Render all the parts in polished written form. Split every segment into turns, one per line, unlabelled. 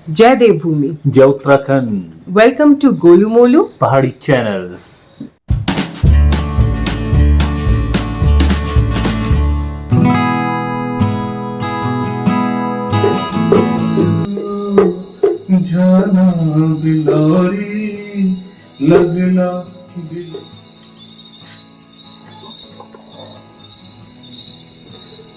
जय देवभूमि,
जय Uttarakhand.
Welcome to Golu Molu
पहाड़ी चैनल।
जाना बिलारी लगना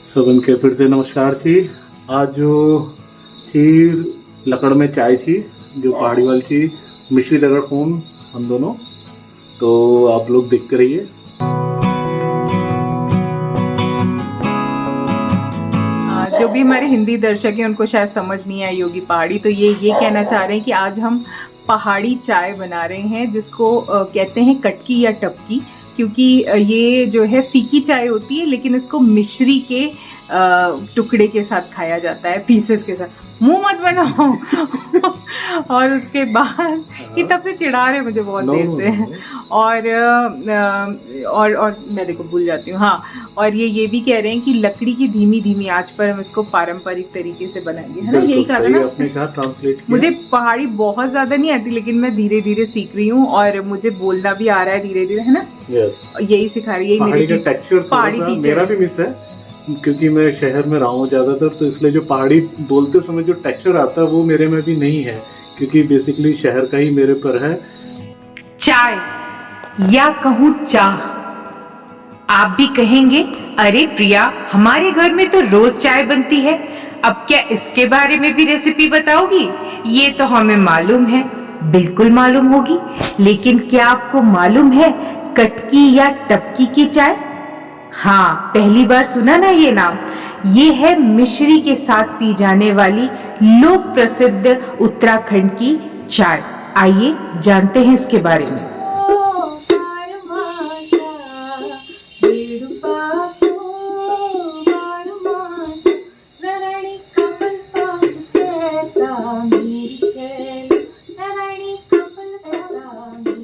सबन के फिर से नमस्कार छी। आज जो चीर लकड़ में चाय छी, जो पहाड़ी वाली चीज मिश्री रगड़ खून हम दोनों, तो आप लोग देखते रहिए।
जो भी हमारे हिंदी दर्शक हैं उनको शायद समझ नहीं आई होगी पहाड़ी, तो ये कहना चाह रहे हैं कि आज हम पहाड़ी चाय बना रहे हैं, जिसको कहते हैं कटकी या टपकी, क्योंकि ये जो है फीकी चाय होती है, लेकिन इसको मिश्री के टुकड़े के साथ खाया जाता है, पीसेस के साथ। मुंह मत बनाओ। और उसके बाद ये तब से चिढ़ा रहे मुझे बहुत देर से। और मैं देखो भूल जाती हूँ। हाँ, और ये भी कह रहे हैं कि लकड़ी की धीमी धीमी आंच पर हम इसको पारंपरिक तरीके से बनाएंगे, है ना? यही कहा था ना
आपने कहा, ट्रांसलेट किया।
मुझे पहाड़ी बहुत ज्यादा नहीं आती, लेकिन मैं धीरे धीरे सीख रही हूँ और मुझे बोलना भी आ रहा है धीरे धीरे, है ना?
यस,
यही सिखा रही है
पहाड़ी का टेक्सचर।
पहाड़ी
मेरा भी मिस है, क्योंकि मैं शहर में रहा हूँ ज्यादातर, तो इसलिए जो पहाड़ी बोलते समय जो टेक्सचर आता है वो मेरे में भी नहीं है, क्योंकि बेसिकली शहर का ही मेरे पर है।
चाय या कहूँ चाह, आप भी कहेंगे अरे प्रिया, हमारे घर में तो रोज चाय बनती है, अब क्या इसके बारे में भी रेसिपी बताओगी? ये तो हमें मालूम है, बिल्कुल मालूम होगी, लेकिन क्या आपको मालूम है कटकी या टपकी की चाय? हाँ, पहली बार सुना ना ये नाम। ये है मिश्री के साथ पी जाने वाली लोक प्रसिद्ध उत्तराखंड की चाय। आइए जानते हैं इसके बारे में।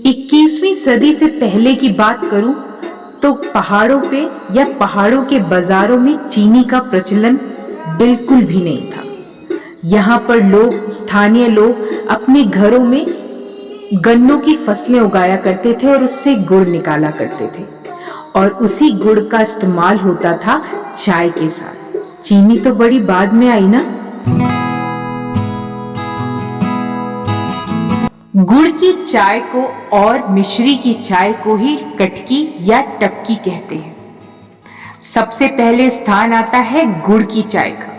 इक्कीसवीं सदी से पहले की बात करूं तो पहाड़ों पे या पहाड़ों के बाजारों में चीनी का प्रचलन बिल्कुल भी नहीं था। यहाँ पर स्थानीय लोग अपने घरों में गन्नों की फसलें उगाया करते थे और उससे गुड़ निकाला करते थे, और उसी गुड़ का इस्तेमाल होता था चाय के साथ। चीनी तो बड़ी बाद में आई ना। गुड़ की चाय को और मिश्री की चाय को ही कटकी या टपकी कहते हैं। सबसे पहले स्थान आता है गुड़ की चाय का।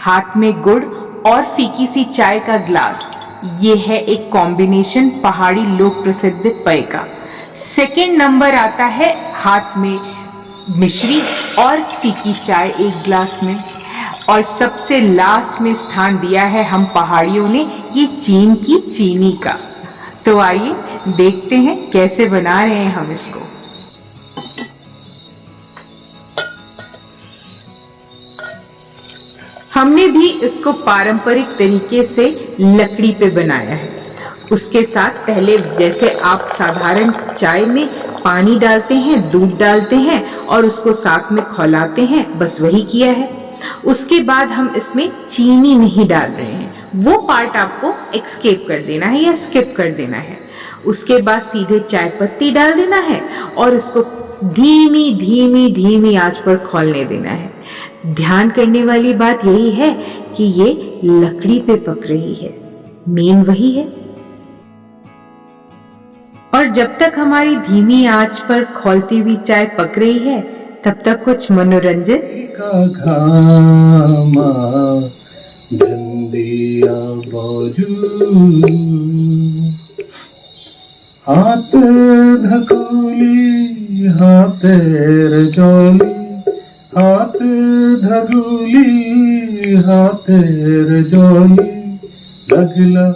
हाथ में गुड़ और फीकी सी चाय का ग्लास, ये है एक कॉम्बिनेशन पहाड़ी लोक प्रसिद्ध पेय का। सेकंड नंबर आता है हाथ में मिश्री और फीकी चाय एक ग्लास में, और सबसे लास्ट में स्थान दिया है हम पहाड़ियों ने ये चीन की चीनी का। तो आइए देखते हैं कैसे बना रहे हैं हम इसको। हमने भी इसको पारंपरिक तरीके से लकड़ी पे बनाया है। उसके साथ पहले जैसे आप साधारण चाय में पानी डालते हैं, दूध डालते हैं और उसको साथ में खौलाते हैं, बस वही किया है। उसके बाद हम इसमें चीनी नहीं डाल रहे हैं, वो पार्ट आपको एक्सकेप कर देना है या स्किप कर देना है। उसके बाद सीधे चाय पत्ती डाल देना है और इसको धीमी धीमी धीमी आंच पर खौलने देना है। ध्यान करने वाली बात यही है कि ये लकड़ी पे पक रही है, मेन वही है। और जब तक हमारी धीमी आंच पर खौलती हुई चाय पक रही है, तब तक कुछ मनोरंजन
का घामा झंडिया बाजू, हाथ धकुली हाथेर जोली, हाथ धकुली हाथेर जोली, लगला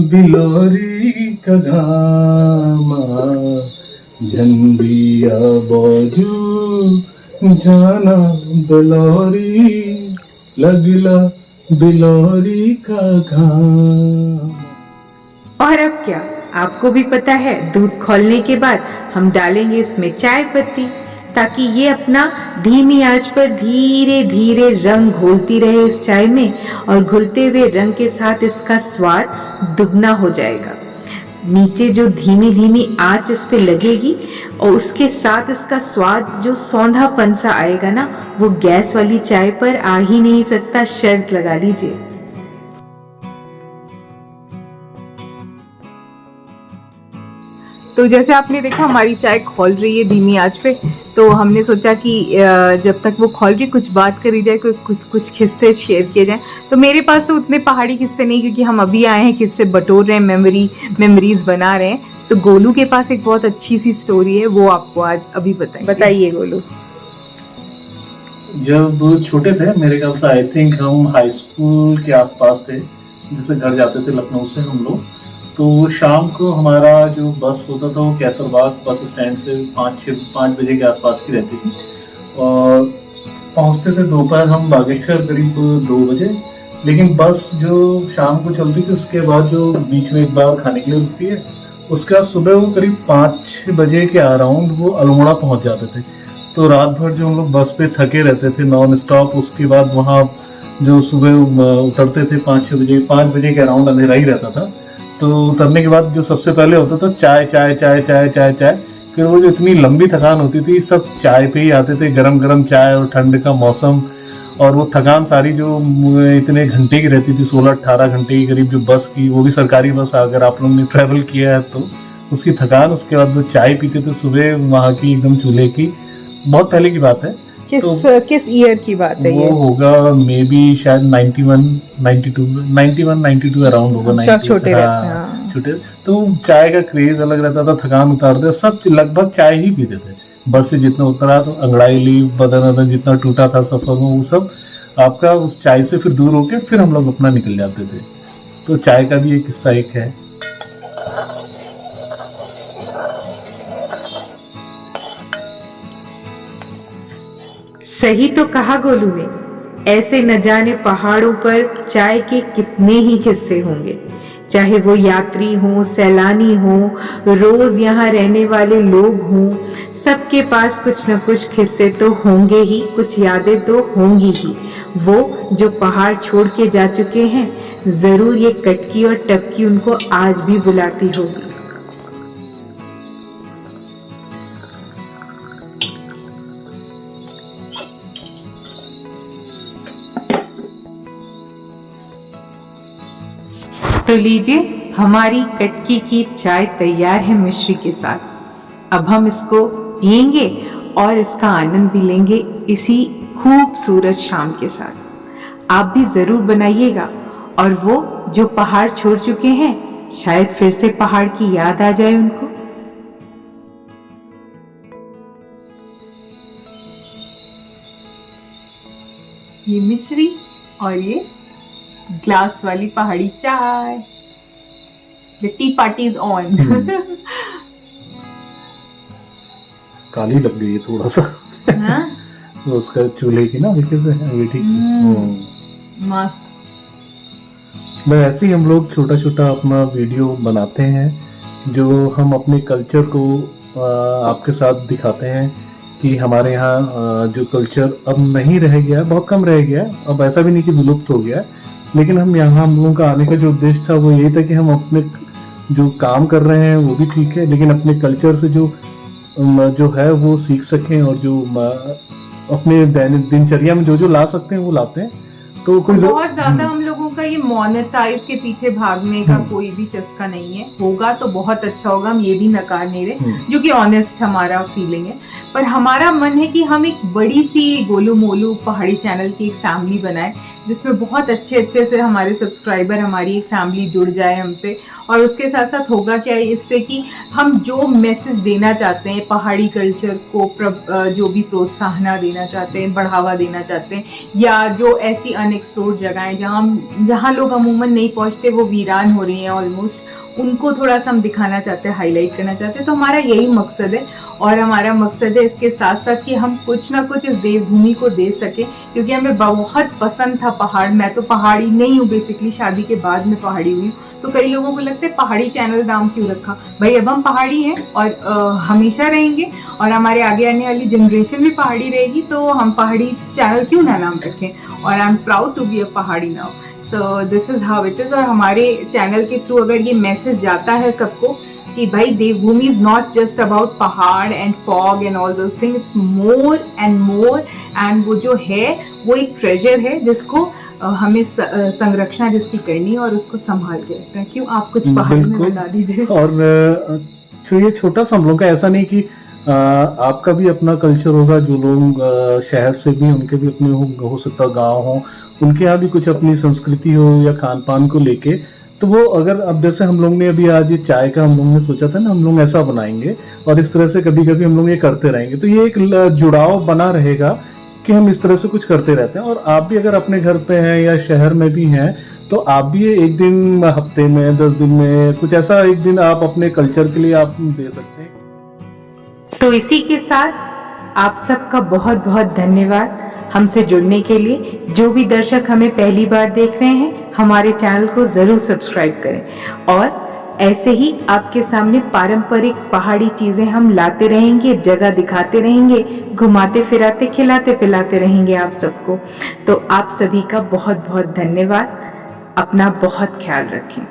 बिलोरी का घामा झंडिया बाजू, जाना बिलोरी लगला बिलोरी का घाम।
और अब क्या, आपको भी पता है, दूध खौलने के बाद हम डालेंगे इसमें चाय पत्ती। ताकि ये अपना धीमी आंच पर धीरे धीरे रंग घोलती रहे इस चाय में, और घुलते हुए रंग के साथ इसका स्वाद दुगना हो जाएगा। नीचे जो धीमी धीमी आंच इस पे लगेगी और उसके साथ इसका स्वाद जो सौंधापन सा आएगा ना, वो गैस वाली चाय पर आ ही नहीं सकता, शर्त लगा लीजिए।
तो जैसे आपने देखा हमारी चाय खौल रही है धीमी आंच पे, तो हमने सोचा कि जब तक वो खौल रही कुछ बात करी जाए, कुछ किस्से शेयर किए जाए। तो मेरे पास तो उतने पहाड़ी किस्से नहीं, क्योंकि हम अभी आए हैं, किस्से बटोर रहे हैं, मेमोरीज बना रहे हैं। तो गोलू के पास एक बहुत अच्छी सी स्टोरी है, वो आपको आज अभी बताइए गोलू।
जब छोटे थे, मेरे ख्याल से आई थिंक हम हाई स्कूल के आसपास थे, जैसे घर जाते थे लखनऊ से हम लोग, तो शाम को हमारा जो बस होता था वो कैसरबाग बस स्टैंड से 5 बजे के आसपास की रहती थी, और पहुंचते थे दोपहर हम बागेश्वर करीब 2 बजे। लेकिन बस जो शाम को चलती थी उसके बाद जो बीच में एक बार खाने के लिए रुकती है, उसके बाद सुबह वो करीब 5 बजे के अराउंड वो अल्मोड़ा पहुंच जाते थे। तो रात भर जो हम लोग बस पे थके रहते थे नॉन स्टॉप, उसके बाद वहाँ जो सुबह उतरते थे 5 बजे के अराउंड अंधेरा ही रहता था। तो उतरने के बाद जो सबसे पहले होता था चाय चाय चाय चाय चाय चाय, फिर वो जो इतनी लंबी थकान होती थी सब चाय पे ही आते थे, गरम गरम चाय और ठंड का मौसम, और वो थकान सारी जो इतने घंटे की रहती थी, 16-18 घंटे की करीब जो बस की, वो भी सरकारी बस, अगर आप लोगों ने ट्रैवल किया है तो उसकी थकान, उसके बाद जो चाय पीते थे सुबह वहाँ की एकदम चूल्हे की, बहुत पहले की बात है।
किस ईयर की बात है
वो
ये?
होगा मे बी शायद 91-92 अराउंड होगा।
सब छोटे रहते हैं,
छोटे। तो चाय का क्रेज अलग रहता था, थकान उतारते सब लगभग चाय ही पीते थे। बस से जितना उतरा तो अंगड़ाई ली, बदन जितना टूटा था सफर में, वो सब आपका उस चाय से फिर दूर होके फिर हम लोग अपना निकल जाते थे। तो चाय का भी एक किस्सा एक है।
सही तो कहा गोलू ने, ऐसे न जाने पहाड़ों पर चाय के कितने ही किस्से होंगे, चाहे वो यात्री हो, सैलानी हो, रोज यहाँ रहने वाले लोग हों, सबके पास कुछ न कुछ किस्से तो होंगे ही, कुछ यादें तो होंगी ही। वो जो पहाड़ छोड़ के जा चुके हैं, जरूर ये कटकी और टपकी उनको आज भी बुलाती होगी। तो लीजिए, हमारी कटकी की चाय तैयार है मिश्री के साथ। अब हम इसको पियेंगे और इसका आनंद भी लेंगे इसी खूबसूरत शाम के साथ। आप भी जरूर बनाइएगा, और वो जो पहाड़ छोड़ चुके हैं, शायद फिर से पहाड़ की याद आ जाए उनको।
ये मिश्री और ये ग्लास वाली पहाड़ी चाय। The tea party is on.
काली लग गई है थोड़ा सा।
हाँ?
उसका चूल्हे की ना हल्के से, ये ठीक है।
मस्त।
मैं ऐसे ही हम लोग छोटा छोटा अपना वीडियो बनाते हैं, जो हम अपने कल्चर को आपके साथ दिखाते हैं कि हमारे यहाँ जो कल्चर अब नहीं रह गया है, बहुत कम रह गया है। अब ऐसा भी नहीं कि विलुप्त हो गया है, लेकिन हम यहाँ, हम लोगों का आने का जो उद्देश्य था वो यही था कि हम अपने जो काम कर रहे हैं वो भी ठीक है, लेकिन अपने कल्चर से जो है वो सीख सकें, और जो अपने दैनिक दिनचर्या में जो ला सकते हैं वो लाते हैं। तो कोई
बहुत ज्यादा हम लोगों का ये मोनेटाइज के पीछे भागने का कोई भी चस्का नहीं है। होगा तो बहुत अच्छा होगा, हम ये भी नकार नहीं रहे, जो कि ऑनेस्ट हमारा फीलिंग है। पर हमारा मन है कि हम एक बड़ी सी गोलू मोलू पहाड़ी चैनल की एक फैमिली बनाए, जिसमें बहुत अच्छे से हमारे सब्सक्राइबर, हमारी एक फैमिली जुड़ जाए हमसे। और उसके साथ साथ होगा क्या इससे कि हम जो मैसेज देना चाहते हैं, पहाड़ी कल्चर को जो भी प्रोत्साहन देना चाहते हैं, बढ़ावा देना चाहते हैं, या जो ऐसी अनएक्सप्लोर्ड जगहें जहाँ हम जहाँ लोग अमूमन नहीं पहुँचते, वो वीरान हो रही हैं ऑलमोस्ट, उनको थोड़ा सा हम दिखाना चाहते हैं, हाईलाइट करना चाहते हैं। तो हमारा यही मकसद है, और हमारा मकसद है इसके साथ साथ कि हम कुछ ना कुछ इस देवभूमि को दे सके, क्योंकि हमें बहुत पसंद था पहाड़। मैं तो पहाड़ी नहीं हूँ बेसिकली, शादी के बाद में पहाड़ी हुई हूँ। तो कई लोगों को लगता है पहाड़ी चैनल नाम क्यों रखा। भाई अब हम पहाड़ी हैं और हमेशा रहेंगे, और हमारे आगे आने वाली जनरेशन भी पहाड़ी रहेगी, तो हम पहाड़ी चैनल क्यों ना नाम रखें। और I am proud to be a Pahari now. So this is how it is. और हमारे चैनल के थ्रू अगर ये मैसेज जाता है सबको कि भाई देवभूमि इज नॉट जस्ट अबाउट पहाड़ and fog and all those things, it's more and more. And वो जो है वो एक ट्रेजर है जिसको हमें संरक्षण जिसकी करनी है और उसको संभाल के रखना है। क्यों, आप कुछ पहाड़ में बता दीजिए।
और जो ये छोटा सा हम लोग का ऐसा नहीं कि आपका भी अपना कल्चर होगा, जो लोग शहर से भी, उनके भी अपने हो सकता गांव हो, उनके यहाँ भी कुछ अपनी संस्कृति हो या खान पान को लेके। तो वो अगर अब जैसे हम लोग ने अभी आज ये चाय का हम लोग ने सोचा था ना, हम लोग ऐसा बनाएंगे और इस तरह से कभी कभी हम लोग ये करते रहेंगे, तो ये एक जुड़ाव बना रहेगा कि हम इस तरह से कुछ करते रहते हैं। और आप भी अगर अपने घर पे हैं या शहर में भी हैं, तो आप भी एक दिन हफ्ते में 10 दिन में कुछ ऐसा एक दिन आप अपने कल्चर के लिए आप दे सकते हैं।
तो इसी के साथ आप सबका बहुत बहुत धन्यवाद हमसे जुड़ने के लिए। जो भी दर्शक हमें पहली बार देख रहे हैं, हमारे चैनल को जरूर सब्सक्राइब करें, और ऐसे ही आपके सामने पारंपरिक पहाड़ी चीजें हम लाते रहेंगे, जगह दिखाते रहेंगे, घुमाते फिराते खिलाते पिलाते रहेंगे आप सबको। तो आप सभी का बहुत बहुत धन्यवाद। अपना बहुत ख्याल रखें।